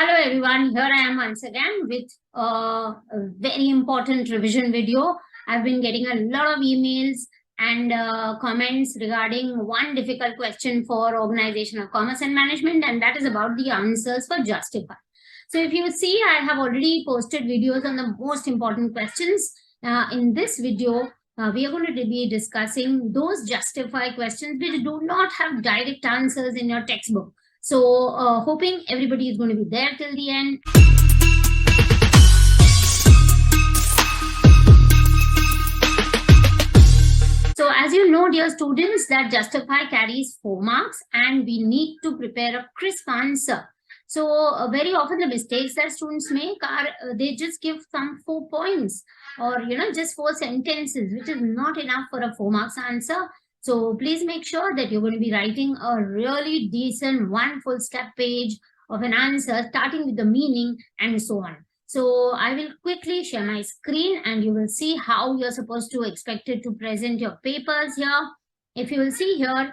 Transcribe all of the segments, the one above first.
Hello everyone, here I am once again with a very important revision video. I've been getting a lot of emails and comments regarding one difficult question for organizational commerce and management, and that is about the answers for Justify. So if you see, I have already posted videos on the most important questions. In this video, we are going to be discussing those Justify questions which do not have direct answers in your textbook. So hoping everybody is going to be there till the end. So as you know, dear students, that Justify carries 4 marks and we need to prepare a crisp answer. So very often the mistakes that students make are they just give some 4 points or just 4 sentences, which is not enough for a 4 marks answer. So please make sure that you're going to be writing a really decent one full step page of an answer, starting with the meaning and so on. So I will quickly share my screen and you will see how you're supposed to expect it to present your papers here. If you will see here,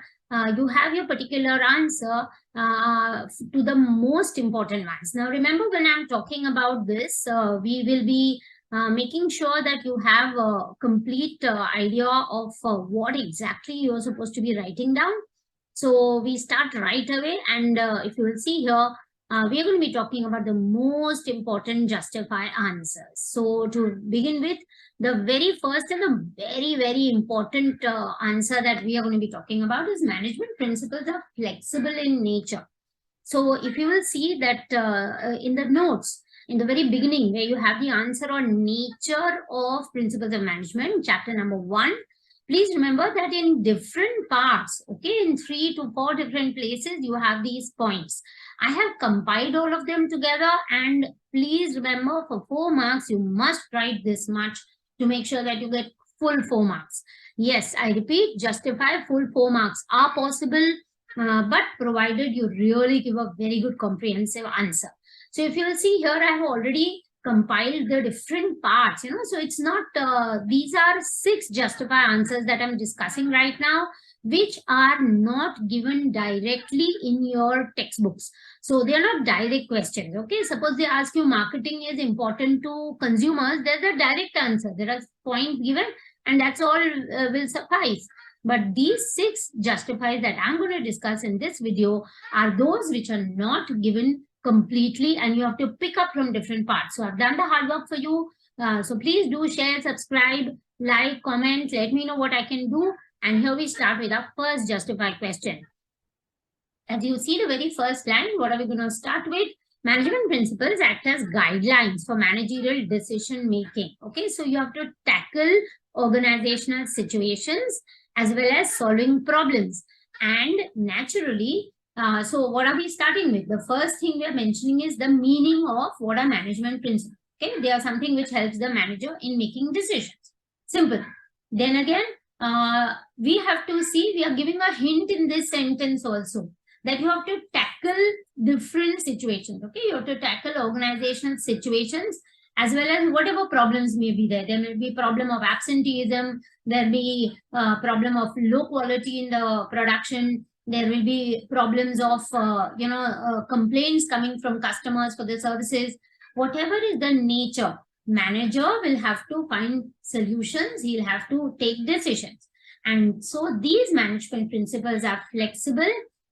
you have your particular answer to the most important ones. Now, remember when I'm talking about this, we will be making sure that you have a complete idea of what exactly you're supposed to be writing down. So we start right away. And if you will see here, we are going to be talking about the most important Justify answers. So to begin with, the very first and the very, very important answer that we are going to be talking about is management principles are flexible in nature. So if you will see that in the notes, in the very beginning, where you have the answer on nature of principles of management, chapter number 1, please remember that in different parts, okay, in 3 to 4 different places, you have these points. I have compiled all of them together, and please remember for 4 marks, you must write this much to make sure that you get full 4 marks. Yes, I repeat, Justify full 4 marks are possible, but provided you really give a very good comprehensive answer. So if you will see here, I have already compiled the different parts, so it's not, these are 6 Justify answers that I'm discussing right now, which are not given directly in your textbooks. So they are not direct questions, okay? Suppose they ask you marketing is important to consumers, there's a direct answer. There are points given and that's all will suffice. But these 6 Justifies that I'm going to discuss in this video are those which are not given completely and you have to pick up from different parts. So I've done the hard work for you. So please do share, subscribe, like, comment, let me know what I can do. And here we start with our first Justify question. As you see the very first line, what are we going to start with? Management principles act as guidelines for managerial decision making. Okay, so you have to tackle organizational situations as well as solving problems. And naturally, so what are we starting with? The first thing we are mentioning is the meaning of what are management principles. Okay, they are something which helps the manager in making decisions. Simple. Then again, we have to see, we are giving a hint in this sentence also, that you have to tackle different situations. Okay, you have to tackle organizational situations as well as whatever problems may be there. There may be problem of absenteeism, there may be problem of low quality in the production, there will be problems of complaints coming from customers for the services. Whatever is the nature, manager will have to find solutions, he'll have to take decisions. And so these management principles are flexible,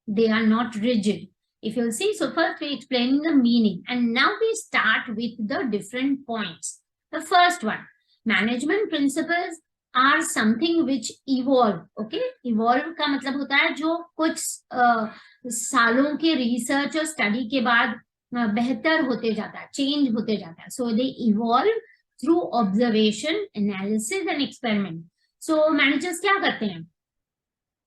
they are not rigid. If you'll see, so first we explain the meaning and now we start with the different points. The first one, management principles are something which evolve. Okay, evolve का मतलब होता है जो कुछ सालों के research और study के बाद बेहतर होते जाता है, चेंज होते जाता है. So they evolve through observation, analysis and experiment. So managers क्या करते हैं?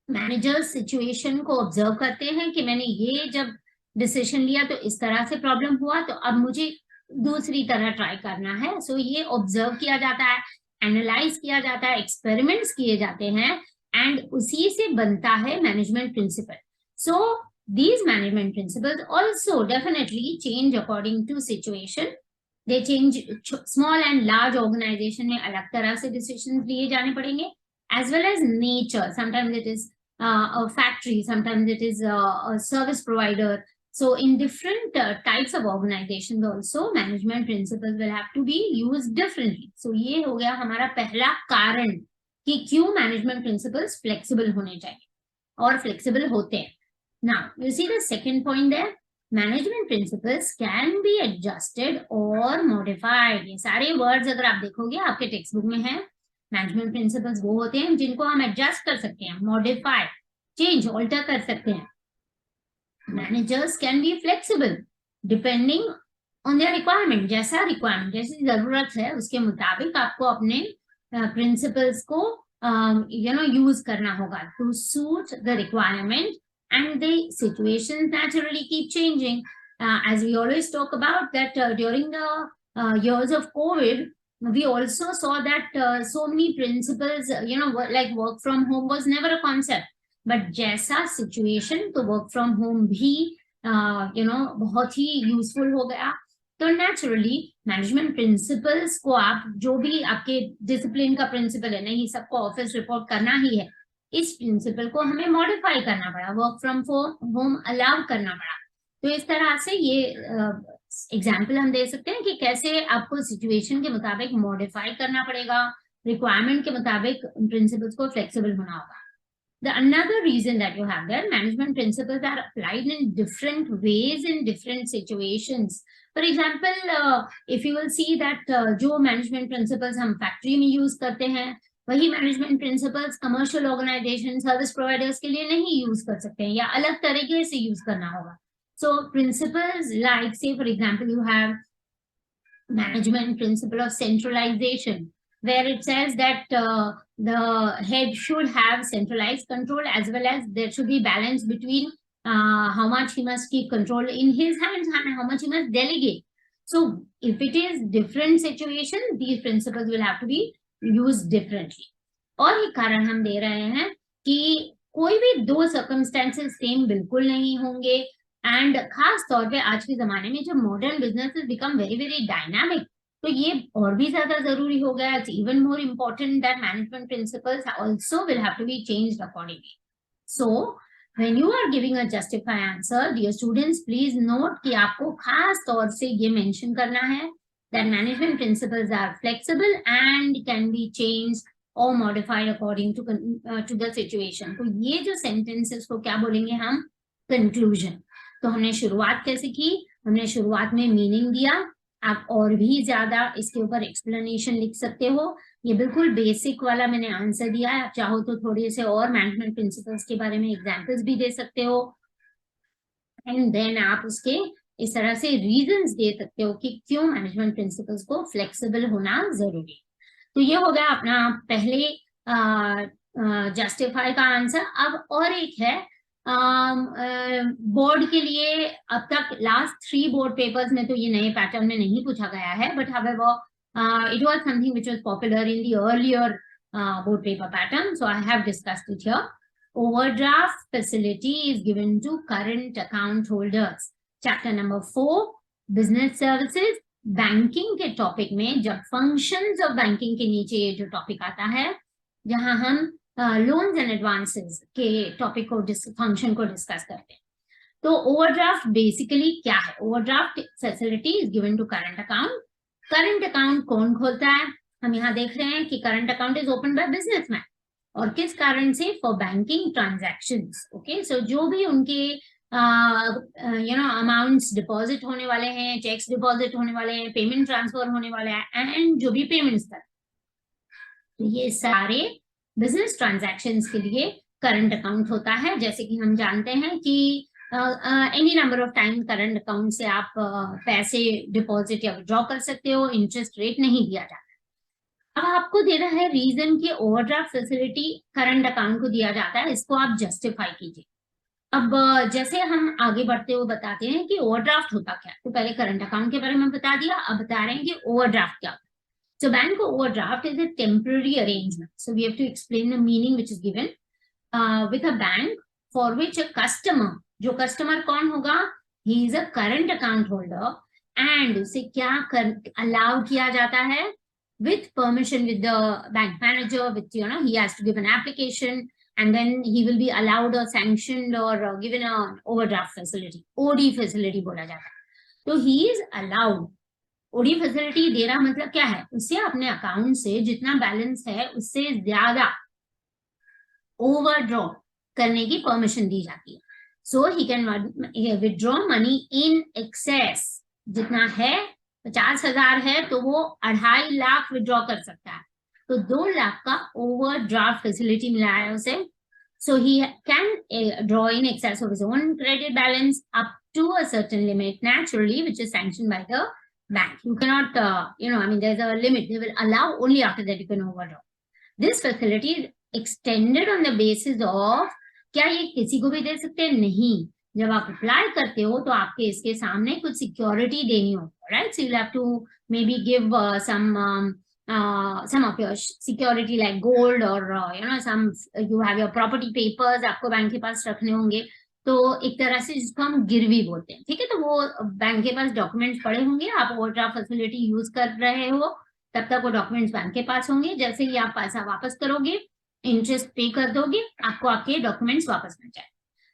मैनेजर्स सिचुएशन को ऑब्जर्व करते हैं कि मैंने ये जब डिसीजन लिया तो इस तरह से प्रॉब्लम हुआ, तो अब मुझे दूसरी तरह ट्राई करना है. सो ये ऑब्जर्व किया जाता है, एनालाइज किया जाता है, एक्सपेरिमेंट्स किए जाते हैं एंड उसी से बनता है management principle. So these management principles also definitely change according to situation. They change. Small and large organization में अलग तरह से decisions लिए जाने पड़ेंगे, as well as nature. Sometimes it is a factory, sometimes it is a service provider, So in different types of organizations also management principles will have to be used differently. So ये हो गया हमारा पहला कारण कि क्यों management principles flexible होने चाहिए और फ्लेक्सिबल होते हैं. Now you see the second point there. Management principles can be adjusted or modified. ये सारे वर्ड्स अगर आप देखोगे आपके टेक्स्ट बुक में है. मैनेजमेंट प्रिंसिपल्स वो होते हैं जिनको हम एडजस्ट कर सकते हैं, मॉडिफाई, चेंज, ऑल्टर कर सकते हैं. Managers can be flexible depending on their requirement. जैसा रिक्वायरमेंट, जैसी जरूरत है उसके मुताबिक आपको अपने प्रिंसिपल्स को यूज करना होगा to suit the requirement. And the situations naturally keep changing. As we always talk about that during the years of COVID, we also saw that so many principles, like work from home was never a concept. But जैसा situation तो work from home भी, बहुत ही useful हो गया. तो naturally management principles को आप जो भी आपके discipline का principle है, नहीं सबको office report करना ही है, इस प्रिंसिपल को हमें मॉडिफाई करना पड़ा, वर्क फ्रॉम होम अलाउ करना पड़ा. तो इस तरह से ये एग्जाम्पल हम दे सकते हैं कि कैसे आपको सिचुएशन के मुताबिक मॉडिफाई करना पड़ेगा, रिक्वायरमेंट के मुताबिक प्रिंसिपल्स को फ्लेक्सिबल होना होगा. The another reason that you have there, management principles are applied in different ways in different situations. For example, if you will see that जो management principles हम फैक्ट्री में यूज करते हैं, वही management principles commercial organisation, service providers के लिए नहीं use कर सकते हैं या अलग तरीके से यूज करना होगा. सो प्रिंसिपल्स लाइक से for example you have management principle of centralisation where it says that the head should have centralized control as well as there should be balance between how much he must keep control in his hands and how much he must delegate. So if it is different situation, these principles will have to be use differently. और एक कारण हम दे रहे हैं कि कोई भी दो सर्कमस्टेंसेस सेम बिल्कुल नहीं होंगे. एंड खास तौर पे आज के जमाने में जब modern businesses become very very dynamic, तो ये और भी ज्यादा जरूरी हो गया. It's even more important that management principles also will have to be changed accordingly. So when you are giving a justify answer, dear students, please note कि आपको खास तौर से ये मेंशन करना है that management principles are flexible and can be changed or modified according to the situation. तो ये जो sentences को क्या बोलेंगे हम? Conclusion. तो हमने शुरुआत कैसे की? हमने शुरुआत में meaning दिया. आप और भी ज्यादा इसके ऊपर explanation लिख सकते हो. ये बिल्कुल बेसिक वाला मैंने आंसर दिया है. आप चाहो तो थोड़े से और मैनेजमेंट प्रिंसिपल्स के बारे में एग्जाम्पल्स भी दे सकते हो. एंड देन आप उसके इस तरह से रीजंस दे सकते हो कि क्यों मैनेजमेंट प्रिंसिपल्स को फ्लेक्सिबल होना जरूरी. तो ये हो गया अपना पहले जस्टिफाई का आंसर. अब और एक है बोर्ड के लिए. अब तक लास्ट 3 बोर्ड पेपर्स में तो ये नए पैटर्न में नहीं पूछा गया है, but however it was something which was popular in the earlier board paper pattern, so I have discussed it here. Overdraft facility is given to current account holders. Chapter number 4 business services. Banking के topic में जब functions of banking के नीचे ये जो topic आता है, जहां हम लोन्स एंड एडवांसेस के टॉपिक को फंक्शन को डिस्कस करते हैं. तो ओवरड्राफ्ट बेसिकली क्या है? Overdraft facility is given to current account. Current account कौन खोलता है? हम यहाँ देख रहे हैं कि current account is open by businessman. और किस कारण से? For banking transactions. Okay, so जो भी उनके अमाउंट्स डिपॉजिट होने वाले हैं, चेक्स डिपॉजिट होने वाले हैं, पेमेंट ट्रांसफर होने वाले हैं, एंड जो भी पेमेंट्स कर, तो ये सारे बिजनेस ट्रांजैक्शंस के लिए करंट अकाउंट होता है. जैसे कि हम जानते हैं कि any number of time current account से आप पैसे डिपॉजिट या विड्रॉ कर सकते हो. इंटरेस्ट रेट नहीं दिया जाता. अब आपको देना है रीजन कि ओवरड्राफ्ट फैसिलिटी करंट अकाउंट को दिया जाता है, इसको आप जस्टिफाई कीजिए. अब जैसे हम आगे बढ़ते हुए बताते हैं कि ओवरड्राफ्ट होता क्या है. तो पहले करंट अकाउंट के बारे में बता दिया, अब बता रहे हैं कि ओवरड्राफ्ट क्या होता है. So bank overdraft is a temporary arrangement. So we have to explain the meaning which is given with a bank for which a customer, जो customer कौन होगा? He is a current account holder and उसे क्या allow किया जाता है? With permission with the bank manager, with he has to give an application and then he will be allowed or sanctioned or given a overdraft facility, OD facility बोला जाता है. तो he is allowed. OD facility दे रहा मतलब क्या है, उसे अपने अकाउंट से जितना बैलेंस है उससे ज्यादा ओवरड्रॉ करने की परमिशन दी जाती है. So he can withdraw money in excess. जितना है 50,000 है तो वो 2.5 लाख विथड्रॉ कर सकता है. तो 2 लाख का ओवरड्राफ्ट फैसिलिटी मिला है उसे. So he can draw in excess of his own credit balance up to a certain limit, naturally, which is sanctioned by the bank. You cannot, there's a limit. They will allow only after that you can overdraw. This facility is extended on the basis of, क्या ये किसी को भी दे सकते हैं? नहीं. जब आप अप्लाई करते हो तो आपके इसके सामने कुछ सिक्योरिटी देनी होगी, right? So you'll have to maybe give some of your security like gold or you have your property papers आपको बैंक के पास रखने होंगे. तो एक तरह से जिसको हम गिरवी बोलते हैं, ठीक है. तो वो बैंक के पास डॉक्यूमेंट्स पड़े होंगे, आप ओवरड्राफ्ट फैसिलिटी यूज कर रहे हो तब तक वो डॉक्यूमेंट्स बैंक के पास होंगे. जैसे ही आप पैसा वापस करोगे, इंटरेस्ट पे कर दोगे, आपको आपके डॉक्यूमेंट्स वापस मिल जाए.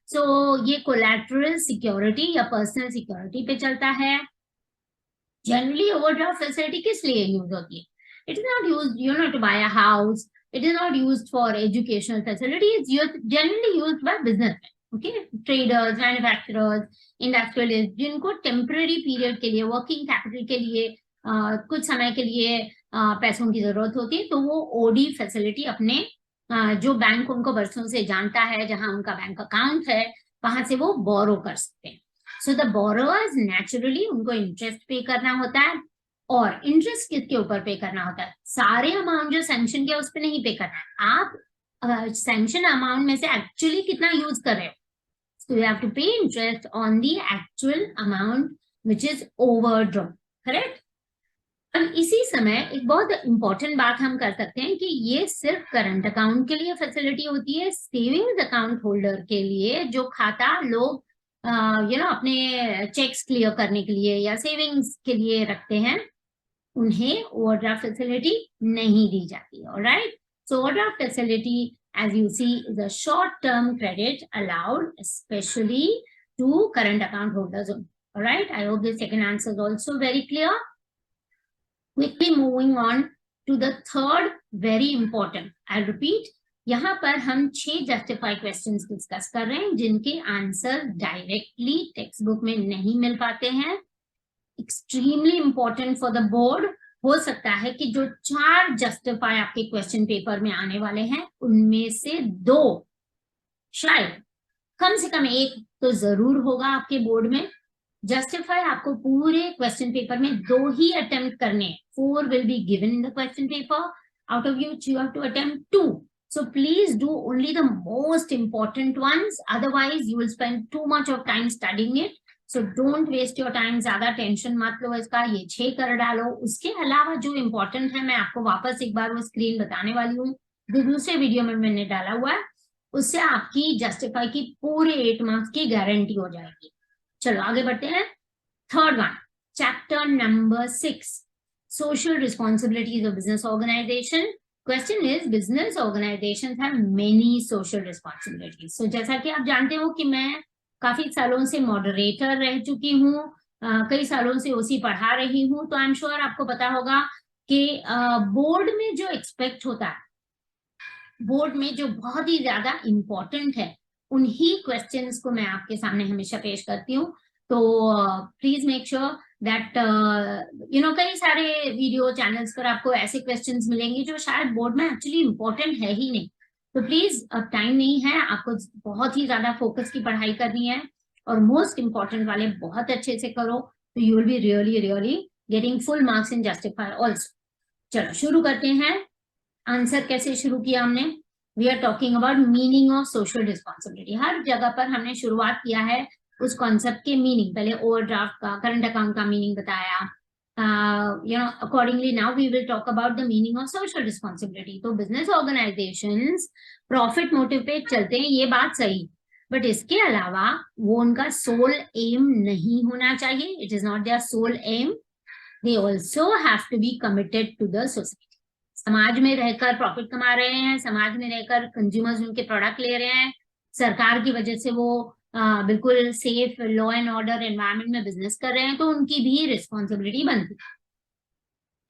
सो ये कोलैटरल सिक्योरिटी या पर्सनल सिक्योरिटी पे चलता है. जनरली ओवरड्राफ्ट फैसिलिटी किस लिए यूज होती है? It is not use to buy a house. It is not used for educational facility. It's generally used by businessman, okay, traders, manufacturers, industrialist, जिनको temporary period के लिए, वर्किंग कैपिटल के लिए, कुछ समय के लिए पैसों की जरूरत होती है. तो वो ओडी फैसिलिटी अपने जो बैंक उनको बरसों से जानता है, जहां उनका बैंक अकाउंट है, वहां से वो बोरो कर सकते हैं. सो द बोरोअर्स नेचुरली उनको इंटरेस्ट पे करना होता है. और इंटरेस्ट किसके ऊपर पे करना होता है? सारे अमाउंट जो सैंक्शन किया उस पर नहीं पे करना है. आप सैंक्शन अमाउंट में से एक्चुअली कितना यूज कर रहे हो. So you have to pay interest on the actual amount which is overdrawn, correct? और इसी समय एक बहुत इंपॉर्टेंट बात हम कर सकते हैं कि ये सिर्फ करंट अकाउंट के लिए फैसिलिटी होती है. सेविंग्स अकाउंट होल्डर के लिए, जो खाता लोग अपने चेक्स क्लियर करने के लिए या सेविंग्स के लिए रखते हैं, उन्हें ओवरड्राफ्ट फैसिलिटी नहीं दी जाती है. Alright. So overdraft facility, as you see, is a short-term credit allowed, especially to current account holders. All right. I hope the second answer is also very clear. Quickly moving on to the third, very important. I'll repeat. यहाँ पर हम 6 justify questions discuss कर रहे हैं, जिनके answer directly text book में नहीं मिल पाते हैं. Extremely important for the board. हो सकता है कि जो 4 जस्टिफाई आपके क्वेश्चन पेपर में आने वाले हैं, उनमें से 2, शायद कम से कम 1 तो जरूर होगा आपके बोर्ड में. जस्टिफाई आपको पूरे क्वेश्चन पेपर में 2 ही अटेम्प्ट करने हैं. 4 will be given in the question paper, out of which you have to attempt 2. So please do only the most important ones. Otherwise, you will spend too much of time studying it. So don't waste your time. ज्यादा tension मत लो इसका. ये 6 कर डालो. उसके अलावा जो important है, मैं आपको वापस एक बार वो स्क्रीन बताने वाली हूँ, जो दूसरे वीडियो में मैंने डाला हुआ है. उससे आपकी जस्टिफाई की पूरे 8 मार्क्स की गारंटी हो जाएगी. चलो आगे बढ़ते हैं. Third one, chapter number 6, social responsibilities of business organisation. Question is, business organisations have many social responsibilities. So जैसा कि आप जानते हो कि मैं काफी सालों से मॉडरेटर रह चुकी हूँ, कई सालों से ओसी पढ़ा रही हूँ. तो आई एम श्योर आपको पता होगा कि बोर्ड में जो एक्सपेक्ट होता है, बोर्ड में जो बहुत ही ज्यादा इम्पोर्टेंट है, उन्हीं क्वेश्चंस को मैं आपके सामने हमेशा पेश करती हूँ. तो प्लीज मेक श्योर दैट कई सारे वीडियो चैनल्स पर आपको ऐसे क्वेश्चंस मिलेंगे जो शायद बोर्ड में एक्चुअली इम्पोर्टेंट है ही नहीं. तो प्लीज, अब टाइम नहीं है, आपको बहुत ही ज्यादा फोकस की पढ़ाई करनी है और मोस्ट इंपॉर्टेंट वाले बहुत अच्छे से करो. तो you will be really getting full marks in justify also. चलो शुरू करते हैं. आंसर कैसे शुरू किया हमने? We are talking about meaning of social responsibility. हर जगह पर हमने शुरुआत किया है उस कॉन्सेप्ट के मीनिंग. पहले ओवरड्राफ्ट का, करंट अकाउंट का मीनिंग बताया. Accordingly now we will talk about the meaning of social responsibility. तो business organizations profit motive पे चलते हैं, ये बात सही, बट इसके अलावा वो उनका sole aim नहीं होना चाहिए. It is not their sole aim. They also have to be committed to the society. समाज में रहकर प्रॉफिट कमा रहे हैं, समाज में रहकर कंज्यूमर्स उनके प्रोडक्ट ले रहे हैं, सरकार की वजह से वो बिल्कुल safe law and order environment में बिजनेस कर रहे हैं, तो उनकी भी रिस्पॉन्सिबिलिटी बनती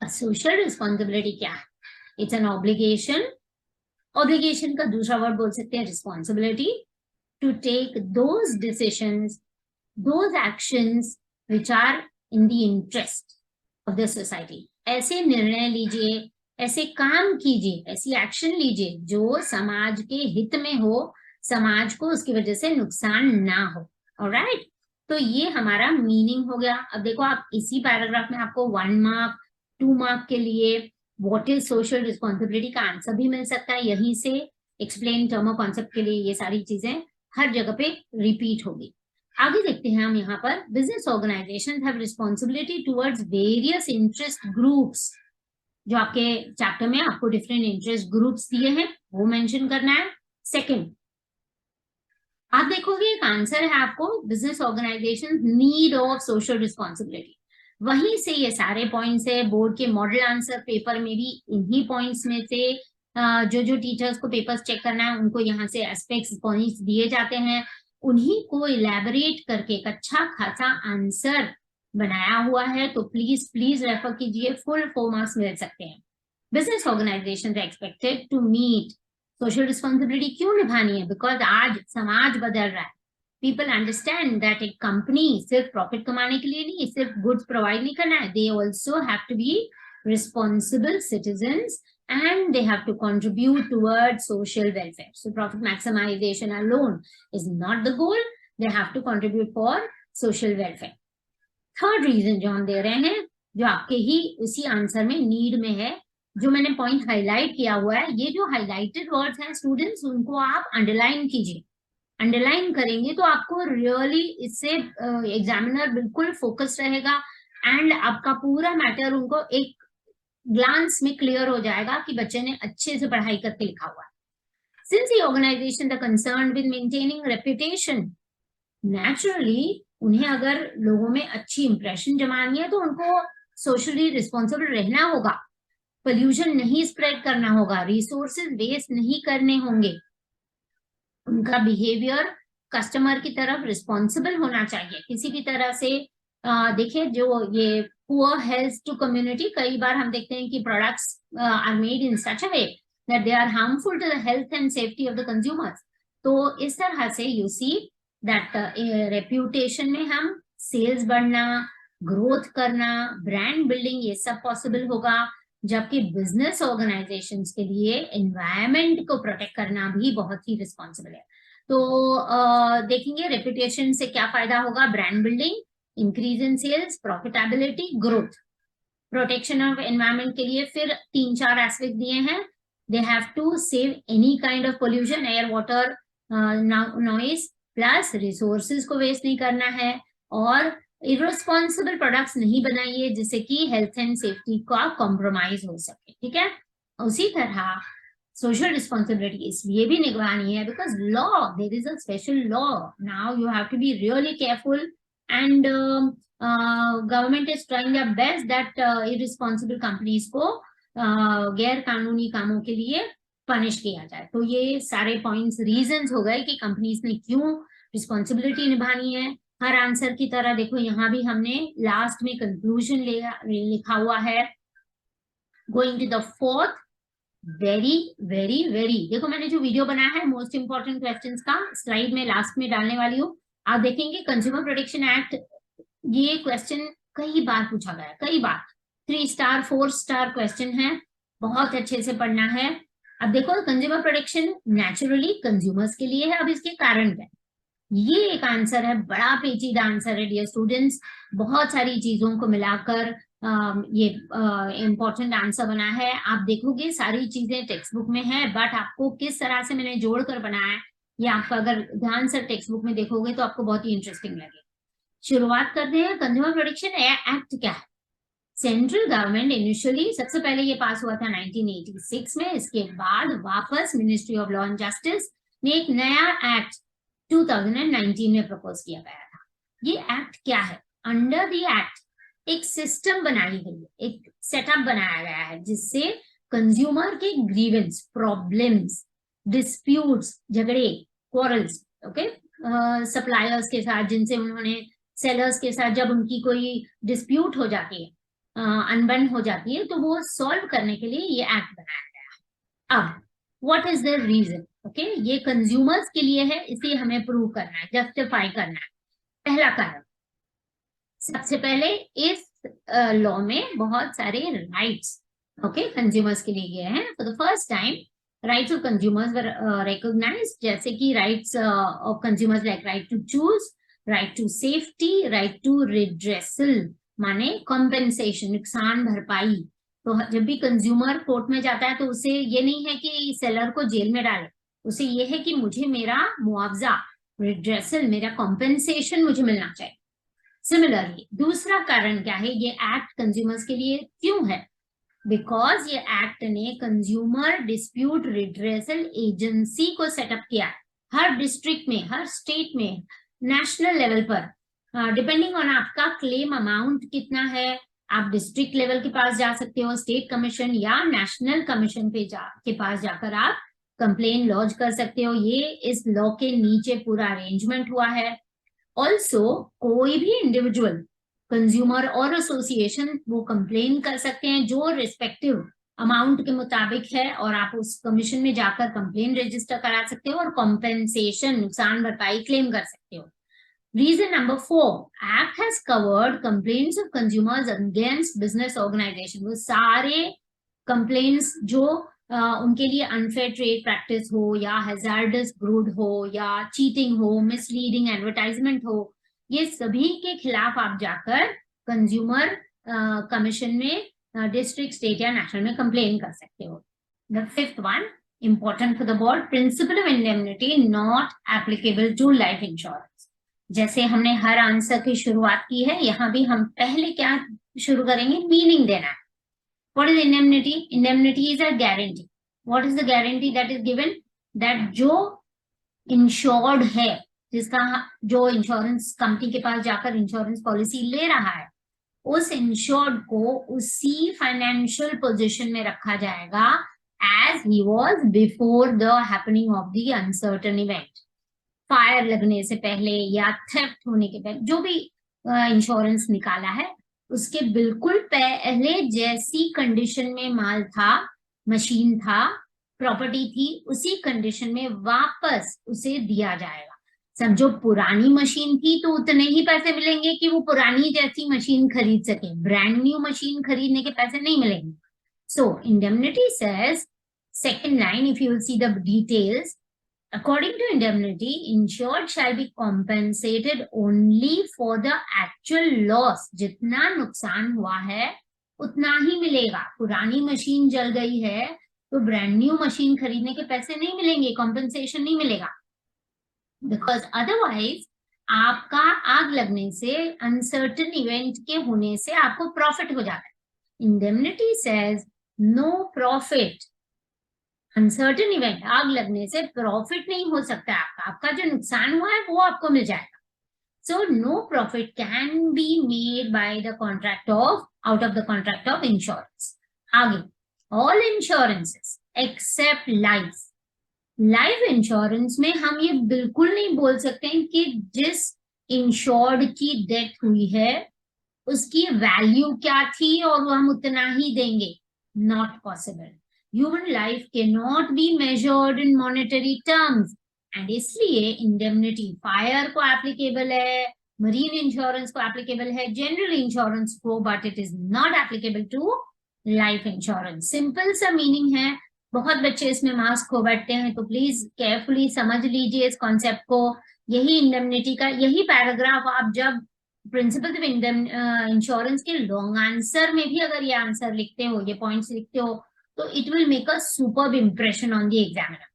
है। सोशल रिस्पॉन्सिबिलिटी क्या है? It's an obligation. ऑब्लिगेशन का दूसरा वर्ड बोल सकते हैं responsibility, to take those decisions, those actions which are in the interest of the society. ऐसे निर्णय लीजिए, ऐसे काम कीजिए, ऐसी एक्शन लीजिए जो समाज के हित में हो, समाज को उसकी वजह से नुकसान ना हो। ऑलराइट, तो ये हमारा मीनिंग हो गया। अब देखो, आप इसी पैराग्राफ में आपको 1 मार्क 2 मार्क के लिए व्हाट इज सोशल रिस्पॉन्सिबिलिटी का आंसर भी मिल सकता है। यहीं से एक्सप्लेन टर्म और कॉन्सेप्ट के लिए ये सारी चीजें हर जगह पे रिपीट होगी। आगे देखते हैं हम यहाँ पर, business organisations have responsibility towards various interest groups. जो आपके चैप्टर में आपको डिफरेंट इंटरेस्ट ग्रुप्स दिए हैं वो मेंशन करना है। सेकंड, आप देखोगे एक आंसर है आपको, business organisation need of social responsibility. वहीं से ये सारे पॉइंट्स है, बोर्ड के मॉडल आंसर पेपर में भी इन्हीं पॉइंट्स में से जो टीचर्स को पेपर्स चेक करना है उनको यहाँ से एस्पेक्ट्स पॉइंट्स दिए जाते हैं, उन्हीं को इलेबोरेट करके एक अच्छा खासा आंसर बनाया हुआ है। तो प्लीज प्लीज रेफर कीजिए, फुल 4 मार्क्स मिल सकते हैं। Business organisation expected to meet social responsibility क्यों निभानी है? बिकॉज आज समाज बदल रहा है। पीपल अंडरस्टैंड दैट एक कंपनी सिर्फ प्रॉफिट कमाने के लिए नहीं, सिर्फ गुड्स प्रोवाइड नहीं करना है, they also have to be responsible citizens and they have to contribute towards social welfare. So profit maximization alone is not the goal. They have to contribute for social welfare. Third reason जो हम दे रहे हैं, जो आपके ही उसी answer में need में है, जो मैंने पॉइंट हाईलाइट किया हुआ है, ये जो हाईलाइटेड वर्ड्स हैं स्टूडेंट्स, उनको आप अंडरलाइन कीजिए। अंडरलाइन करेंगे तो आपको रियली इससे एग्जामिनर बिल्कुल फोकस रहेगा एंड आपका पूरा मैटर उनको एक ग्लांस में क्लियर हो जाएगा कि बच्चे ने अच्छे से पढ़ाई करके लिखा हुआ है। Since the organization is concerned with maintaining reputation, naturally उन्हें अगर लोगों में अच्छी इंप्रेशन जमानी है तो उनको सोशली रिस्पॉन्सिबल रहना होगा, पोल्यूशन नहीं स्प्रेड करना होगा, रिसोर्सेज वेस्ट नहीं करने होंगे, उनका बिहेवियर कस्टमर की तरफ रिस्पॉन्सिबल होना चाहिए। किसी भी तरह से देखिए, जो ये पुअर हेल्थ टू कम्युनिटी, कई बार हम देखते हैं कि products are made in such a way that they are harmful to the health and safety of the consumers. तो इस तरह से यू सी दैट रेप्यूटेशन में हम सेल्स बढ़ना, ग्रोथ करना, ब्रांड बिल्डिंग, ये सब पॉसिबल होगा, जबकि बिजनेस ऑर्गेनाइजेशंस के लिए एनवायरनमेंट को प्रोटेक्ट करना भी बहुत ही रिस्पॉन्सिबल है। तो देखेंगे रेप्यूटेशन से क्या फायदा होगा, brand building, increase in sales, profitability, growth. Protection of environment के लिए फिर 3-4 एस्पेक्ट दिए हैं। They have to save any kind of pollution, air, water, noise, plus resources को वेस्ट नहीं करना है, और इररिस्पॉन्सिबल प्रोडक्ट्स नहीं बनाइए जिससे कि हेल्थ एंड सेफ्टी का कॉम्प्रोमाइज हो सके। ठीक है, उसी तरह सोशल रिस्पॉन्सिबिलिटी इसलिए भी निभानी है because law, there is a special law, now you have to be really careful and government is trying their best that irresponsible companies को गैर कानूनी कामों के लिए पनिश किया जाए। तो ये सारे पॉइंट्स रीजंस हो गए कि कंपनीज ने क्यों रिस्पॉन्सिबिलिटी निभानी है। हर आंसर की तरह देखो यहाँ भी हमने लास्ट में कंक्लूजन लिखा हुआ है। Going to the fourth, very very very, देखो मैंने जो वीडियो बनाया है मोस्ट इंपॉर्टेंट क्वेश्चंस का स्लाइड में लास्ट में डालने वाली हूँ। आप देखेंगे कंज्यूमर प्रोटेक्शन एक्ट, ये क्वेश्चन कई बार पूछा गया, कई बार 3 स्टार 4 स्टार क्वेश्चन है, बहुत अच्छे से पढ़ना है। अब देखो कंज्यूमर प्रोटेक्शन नेचुरली कंज्यूमर्स के लिए है, अब इसके कारण क्या है, ये एक आंसर है, बड़ा पेचीदा आंसर है डियर स्टूडेंट्स, बहुत सारी चीजों को मिलाकर ये इम्पोर्टेंट आंसर बना है। आप देखोगे सारी चीजें टेक्स्ट बुक में है, बट आपको किस तरह से मैंने जोड़कर बनाया है, ये आपका अगर ध्यान से टेक्स्ट बुक में देखोगे तो आपको बहुत ही इंटरेस्टिंग लगे। शुरुआत करते हैं, कंज्यूमर प्रोटेक्शन एक्ट क्या है। सेंट्रल गवर्नमेंट इनिशियली सबसे पहले ये पास हुआ था 1986 में, इसके बाद वापस ministry of law and justice ने एक नया एक्ट 2019 में प्रपोज किया गया था। ये एक्ट क्या है, अंडर द एक्ट एक सिस्टम बनाई गई है, एक सेटअप बनाया गया है जिससे कंज्यूमर के ग्रीवेंस, प्रॉब्लम्स, डिस्प्यूट्स, झगड़े, क्वारल्स, ओके, सप्लायर्स के साथ जिनसे उन्होंने, सेलर्स के साथ जब उनकी कोई डिस्प्यूट हो जाती है, अनबन हो जाती है, तो वो सॉल्व करने के लिए ये एक्ट बनाया गया। अब what is the reason? Okay, ये कंज्यूमर्स के लिए है, इसे हमें प्रूव करना है, जस्टिफाई करना है। पहला कारण, सबसे पहले इस लॉ में बहुत सारे राइट्स, ओके, कंज्यूमर्स के लिए गए हैं। For the first time rights of consumers were recognised, जैसे कि rights of consumers like right to choose, right to safety, right to redressal, माने कॉम्पेंसेशन, नुकसान भरपाई। तो जब भी कंज्यूमर कोर्ट में जाता है तो उसे ये नहीं है कि सेलर को जेल में डाले, उसे ये है कि मुझे मेरा मुआवजा, रिड्रेसल, मेरा कॉम्पेंसेशन मुझे मिलना चाहिए। सिमिलरली दूसरा कारण क्या है, ये एक्ट कंज्यूमर्स के लिए क्यों है? बिकॉज ये एक्ट ने कंज्यूमर डिस्प्यूट रिड्रेसल एजेंसी को सेटअप किया है, हर डिस्ट्रिक्ट में, हर स्टेट में, नेशनल लेवल पर, डिपेंडिंग ऑन आपका क्लेम अमाउंट कितना है, आप डिस्ट्रिक्ट लेवल के पास जा सकते हो, स्टेट कमीशन या नेशनल कमीशन के पास जाकर आप कंप्लेन लॉन्च कर सकते हो। ये इस लॉ के नीचे पूरा अरेंजमेंट हुआ है। ऑल्सो कोई भी इंडिविजुअल, कंज्यूमर और एसोसिएशन वो कंप्लेन कर सकते हैं जो रिस्पेक्टिव अमाउंट के मुताबिक है, और आप उस कमीशन में जाकर कंप्लेन रजिस्टर करा सकते हो और कॉम्पेंसेशन, नुकसान भरपाई क्लेम कर सकते हो। Reason number 4, Act has covered complaints of consumers against business organization। वो सारे complaints जो उनके लिए अनफेयर ट्रेड प्रैक्टिस हो, या हैजार्डस गुड हो, या चीटिंग हो, मिसलीडिंग एडवर्टाइजमेंट हो, ये सभी के खिलाफ आप जाकर कंज्यूमर कमीशन में डिस्ट्रिक्ट, स्टेट या नेशनल में कंप्लेन कर सकते हो। The fifth one, important for the board, principle of indemnity not applicable to life insurance। जैसे हमने हर आंसर की शुरुआत की है, यहाँ भी हम पहले क्या शुरू करेंगे, मीनिंग देना है। What is indemnity? Indemnity is a guarantee. What is the guarantee that is given? That जो इंश्योर्ड है, जिसका, जो इंश्योरेंस कंपनी के पास जाकर इंश्योरेंस पॉलिसी ले रहा है, उस इंश्योर्ड को उसी फाइनेंशियल पोजीशन में रखा जाएगा as he was before the happening of the uncertain event। Fire लगने से पहले या थेफ्ट होने के पहले जो भी इंश्योरेंस निकाला है, उसके बिल्कुल पहले जैसी कंडीशन में माल था, मशीन था, प्रॉपर्टी थी, उसी कंडीशन में वापस उसे दिया जाएगा। समझो पुरानी मशीन थी तो उतने ही पैसे मिलेंगे कि वो पुरानी जैसी मशीन खरीद सके, ब्रांड न्यू मशीन खरीदने के पैसे नहीं मिलेंगे। So indemnity says, second line, if you will see the details, according to indemnity, insured shall be compensated only for the actual loss। जितना नुकसान हुआ है उतना ही मिलेगा। पुरानी मशीन जल गई है तो ब्रांड न्यू मशीन खरीदने के पैसे नहीं मिलेंगे, कॉम्पेंसेशन नहीं मिलेगा। बिकॉज अदरवाइज आपका आग लगने से, अनसर्टेन इवेंट के होने से आपको प्रॉफिट हो जाता है। Indemnity says no profit, uncertain event, आग लगने से प्रॉफिट नहीं हो सकता आपका, आपका जो नुकसान हुआ है वो आपको मिल जाएगा। So no profit can be made by the contract of, out of the contract of insurance. आगे, all insurances except life. Life insurance में हम ये बिल्कुल नहीं बोल सकते हैं कि जिस इंश्योर्ड की डेथ हुई है उसकी वैल्यू क्या थी और वो हम उतना ही देंगे, not possible. Human life can not be measured in monetary terms, and इसलिए इंडेमनिटी फायर को एप्लीकेबल है, मरीन इंश्योरेंस को एप्लीकेबल है, जनरल इंश्योरेंस को, but it is not applicable to life insurance. Simple सा मीनिंग है, बहुत बच्चे इसमें मार्क्स खो बैठते हैं, तो प्लीज केयरफुली समझ लीजिए इस कॉन्सेप्ट को। यही इंडेमनिटी का, यही पैराग्राफ आप जब प्रिंसिपल ऑफ इंश्योरेंस के लॉन्ग आंसर में भी अगर ये आंसर लिखते हो, ये पॉइंट्स लिखते हो, तो it will make a superb impression on the examiner.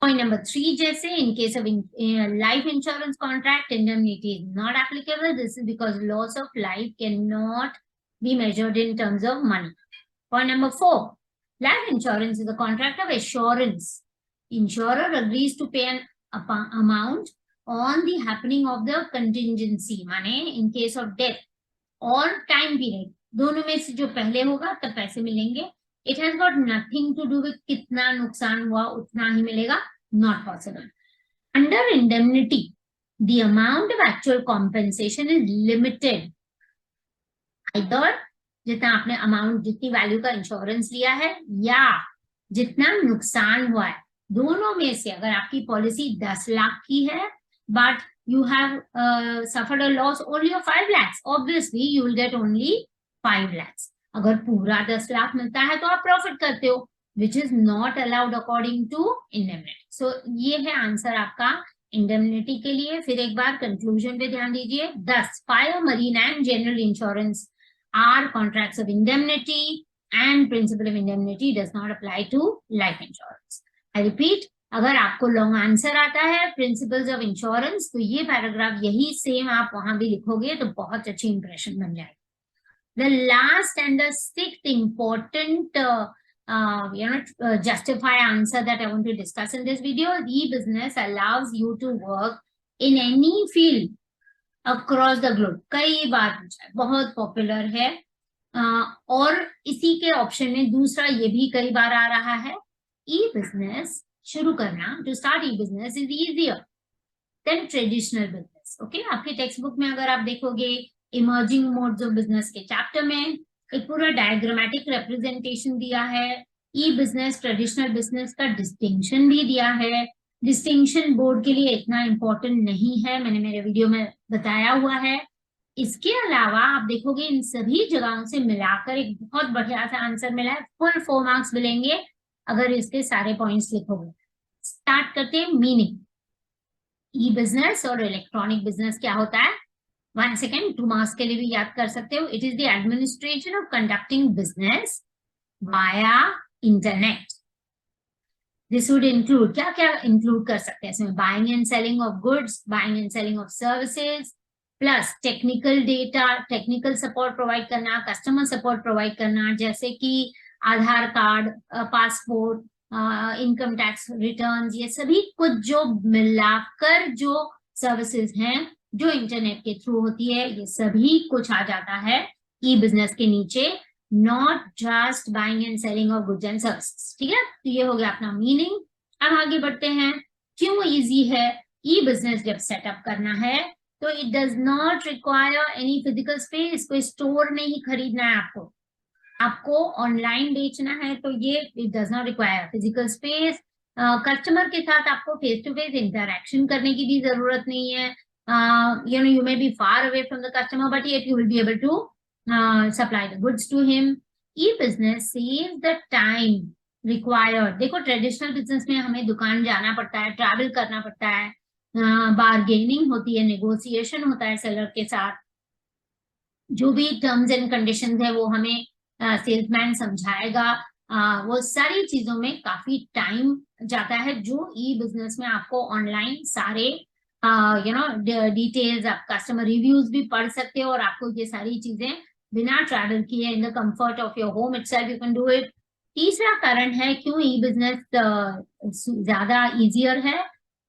Point number 3, जैसे in case of life insurance contract, indemnity is not applicable. This is because loss of life can not be measured in terms of money. Point number 4, life insurance is a contract of assurance. Insurer agrees to pay an amount on the happening of the contingency, माने in case of death और time period, दोनों में से जो पहले होगा तब पैसे मिलेंगे, it has got nothing to do with कितना नुकसान हुआ उतना ही मिलेगा, not possible. Under indemnity the amount of actual compensation is limited. इधर जितना आपने अमाउंट, जितनी वैल्यू का इंश्योरेंस लिया है या जितना नुकसान हुआ है, दोनों में से अगर आपकी पॉलिसी 10 लाख की है but you have suffered a loss only of 5 lakhs, obviously you will get only 5 lakhs. अगर पूरा 10 लाख मिलता है तो आप प्रॉफिट करते हो, which is not allowed according to indemnity. So ये है आंसर आपका इंडेमनिटी के लिए. फिर एक बार कंक्लूजन पे ध्यान दीजिए. 10 fire, marine and general insurance are contracts of indemnity and principle of indemnity does not apply to life insurance. I repeat, अगर आपको लॉन्ग आंसर आता है प्रिंसिपल्स ऑफ इंश्योरेंस, तो ये पैराग्राफ यही सेम आप वहां भी लिखोगे तो बहुत अच्छी इंप्रेशन बन जाएगी. The last and the sixth important justify answer that I want to discuss in this video: e-business allows you to work in any field across the globe. कई बार पूछा है, बहुत पॉपुलर है. और इसी के ऑप्शन में दूसरा ये भी कई बार आ रहा है, e-business शुरू करना, to start e business is easier than traditional business. Okay, आपके टेक्स्ट बुक में अगर आप देखोगे इमर्जिंग मोड्स ऑफ बिजनेस के चैप्टर में एक पूरा डायग्रामेटिक रिप्रेजेंटेशन दिया है. ई बिजनेस ट्रेडिशनल बिजनेस का डिस्टिंक्शन भी दिया है. डिस्टिंक्शन बोर्ड के लिए इतना इंपॉर्टेंट नहीं है, मैंने मेरे वीडियो में बताया हुआ है. इसके अलावा आप देखोगे इन सभी जगहों से मिलाकर एक बहुत बढ़िया सा आंसर मिला है. फुल 4 मार्क्स मिलेंगे अगर इसके सारे पॉइंट्स लिखोगे. स्टार्ट करते हैं मीनिंग. ई बिजनेस और इलेक्ट्रॉनिक बिजनेस क्या होता है? 1 सेकेंड, 2 मार्क्स के लिए भी याद कर सकते हो. It is the administration of conducting business via internet. This would include, क्या क्या इंक्लूड कर सकते हैं इसमें? Buying and selling of goods, buying and selling of services, plus technical data, technical support provide करना, कस्टमर सपोर्ट प्रोवाइड करना, जैसे कि Aadhaar card, passport, income tax returns, ये सभी कुछ जो मिलाकर जो सर्विसेज हैं जो इंटरनेट के थ्रू होती है, ये सभी कुछ आ जाता है ई बिजनेस के नीचे. Not just buying and selling of goods and services. ठीक है, तो ये हो गया अपना मीनिंग. अब आगे बढ़ते हैं. क्यों इजी है ई बिजनेस जब सेटअप करना है? तो it does not require any physical space. कोई स्टोर नहीं खरीदना है आपको. आपको ऑनलाइन बेचना है तो ये it does not require physical space. Customer के साथ आपको फेस टू फेस इंटरेक्शन करने की भी जरूरत नहीं है. You may be far away from the customer but yet you will be able to supply the goods to him. E business saves the time required. देखो, ट्रेडिशनल बिजनेस में हमें दुकान जाना पड़ता है, ट्रैवल करना पड़ता है, बार्गेनिंग होती है, नेगोशिएशन होता है सेलर के साथ, जो भी टर्म्स एंड कंडीशंस है वो हमें सेल्समैन समझाएगा. वो सारी चीजों में काफी टाइम जाता है, जो ई बिजनेस में आपको ऑनलाइन सारे डिटेल्स, आप कस्टमर रिव्यूज भी पढ़ सकते हो और आपको ये सारी चीजें बिना ट्रैवल किए in the comfort of your home itself you can do it. तीसरा कारण है क्यों ई बिजनेस ज्यादा इजियर है,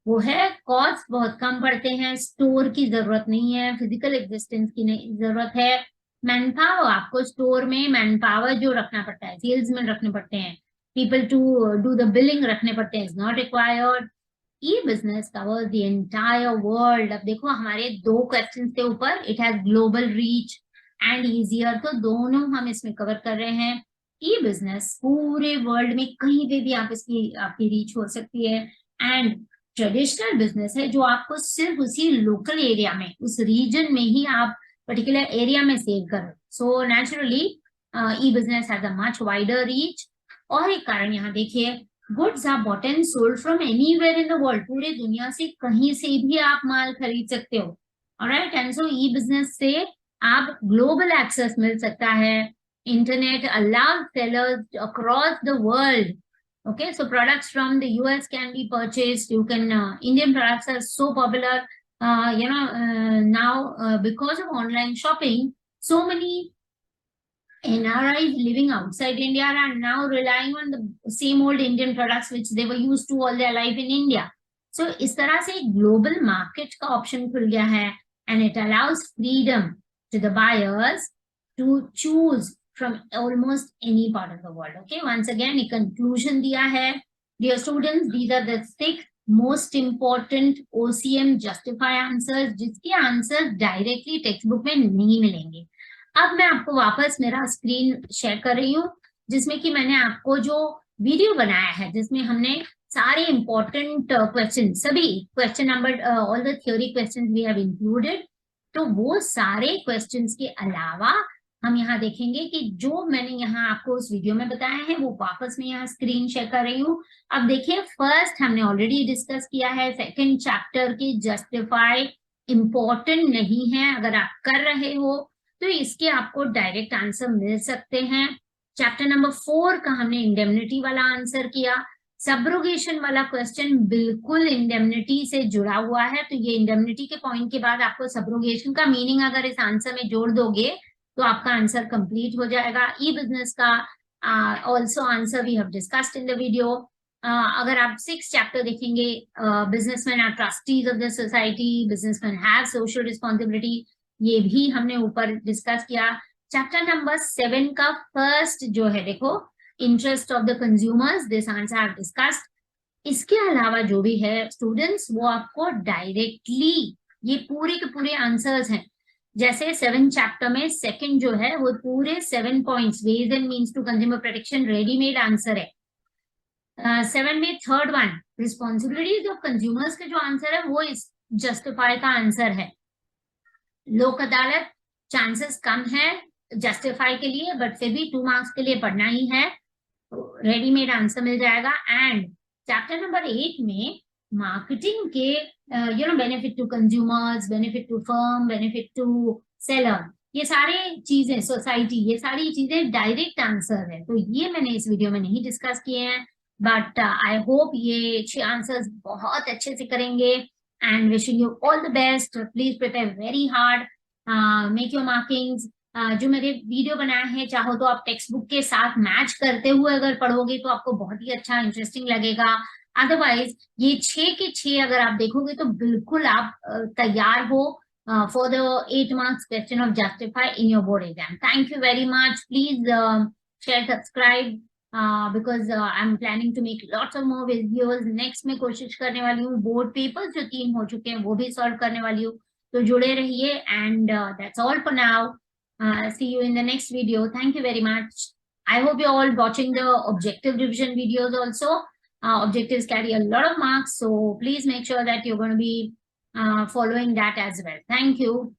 वो है कॉस्ट बहुत कम पड़ते हैं, स्टोर की जरूरत नहीं है, फिजिकल एग्जिस्टेंस की नहीं जरूरत है. मैनपावर, आपको स्टोर में मैनपावर जो रखना पड़ता है, सेल्समैन रखने पड़ते हैं, people to do the billing रखने पड़ते हैं, is not required. E business covers the entire world. अब देखो हमारे 2 क्वेश्चन के ऊपर, it has global reach and easier, तो दोनों हम इसमें कवर कर रहे हैं. ई बिजनेस पूरे वर्ल्ड में कहीं पे भी आप आपकी रीच हो सकती है. एंड ट्रेडिशनल बिजनेस है जो आपको सिर्फ उसी लोकल एरिया में, उस रीजन में ही आप पर्टिकुलर एरिया में सेल करो. So naturally e business has a much wider reach. और एक कारण यहाँ देखिए, goods are bought and sold from anywhere in the world. पूरे दुनिया से कहीं से भी आप माल खरीद सकते हो. Alright, and so E business से आप ग्लोबल एक्सेस मिल सकता है. Internet allows sellers across the world. Okay, so products from the US can be purchased. You can Indian products are so popular. Now because of online shopping, so many NRIs living outside India are now relying on the same old Indian products which they were used to all their life in India. So इस तरह से global market का option खुल गया है, and it allows freedom to the buyers to choose from almost any part of the world. Okay, once again एक conclusion दिया है. Dear students, these are the 6 most important OCM justify answers जिसके answer directly text book में नहीं मिलेंगे. अब मैं आपको वापस मेरा स्क्रीन शेयर कर रही हूँ जिसमें कि मैंने आपको जो वीडियो बनाया है जिसमें हमने सारे इंपॉर्टेंट क्वेश्चन, सभी question number, all the theory question we have included. तो वो सारे क्वेश्चंस के अलावा हम यहाँ देखेंगे कि जो मैंने यहाँ आपको उस वीडियो में बताया है वो वापस मैं यहाँ स्क्रीन शेयर कर रही हूँ. अब देखिए, फर्स्ट हमने ऑलरेडी डिस्कस किया है, सेकंड चैप्टर की जस्टिफाई इंपॉर्टेंट नहीं है. अगर आप कर रहे हो तो इसके आपको डायरेक्ट आंसर मिल सकते हैं. चैप्टर नंबर 4 का हमने इंडेमनिटी वाला आंसर किया. सब्रोगेशन वाला क्वेश्चन बिल्कुल इंडेमनिटी से जुड़ा हुआ है, तो ये इंडेमनिटी के पॉइंट के बाद आपको सब्रोगेशन का मीनिंग अगर इस आंसर में जोड़ दोगे तो आपका आंसर कंप्लीट हो जाएगा. ई बिजनेस का also answer we have discussed in the video. अगर आप 6 चैप्टर देखेंगे, businessmen are trustees of the society, businessmen have social responsibility, ये भी हमने ऊपर डिस्कस किया. चैप्टर नंबर 7 का फर्स्ट जो है, देखो, interest of the consumers, this answer I have discussed. इसके अलावा जो भी है स्टूडेंट्स, वो आपको डायरेक्टली ये पूरे के पूरे आंसर्स हैं. जैसे 7 चैप्टर में सेकंड जो है वो पूरे 7 points, ways and means to consumer protection, readymade answer है. 7 में third one, responsibilities of consumers के जो आंसर है वो इस जस्टिफाई का आंसर है. लोक अदालत चांसेस कम है जस्टिफाई के लिए, बट फिर भी 2 मार्क्स के लिए पढ़ना ही है, रेडीमेड आंसर मिल जाएगा. एंड चैप्टर नंबर 8 में मार्केटिंग के benefit to consumers, benefit to firm, benefit to seller, ये सारी चीजें, सोसाइटी, ये सारी चीजें डायरेक्ट आंसर है. तो ये मैंने इस वीडियो में नहीं डिस्कस किए हैं, बट आई होप ये 6 आंसर्स बहुत अच्छे से करेंगे. And wishing you all the best. Please prepare very hard, make your markings. जो मेरे वीडियो बनाए हैं, चाहो तो आप टेक्स्ट बुक के साथ मैच करते हुए अगर पढ़ोगे तो आपको बहुत ही अच्छा, इंटरेस्टिंग लगेगा. अदरवाइज ये 6 के 6 अगर आप देखोगे तो बिल्कुल आप तैयार हो for the 8 marks question of justify in your board exam. Thank you very much. Please share, subscribe, because I'm planning to make lots of more videos. Next मैं कोशिश करने वाली हूँ बोर्ड पेपर्स जो 3 हो चुके हैं वो भी सॉल्व करने वाली हूँ, तो जुड़े रहिए. And that's all for now. See you in the next video. Thank you very much. I hope you're all watching the objective revision videos also. Objectives carry a lot of marks, so please make sure that you're going to be following that as well. Thank you.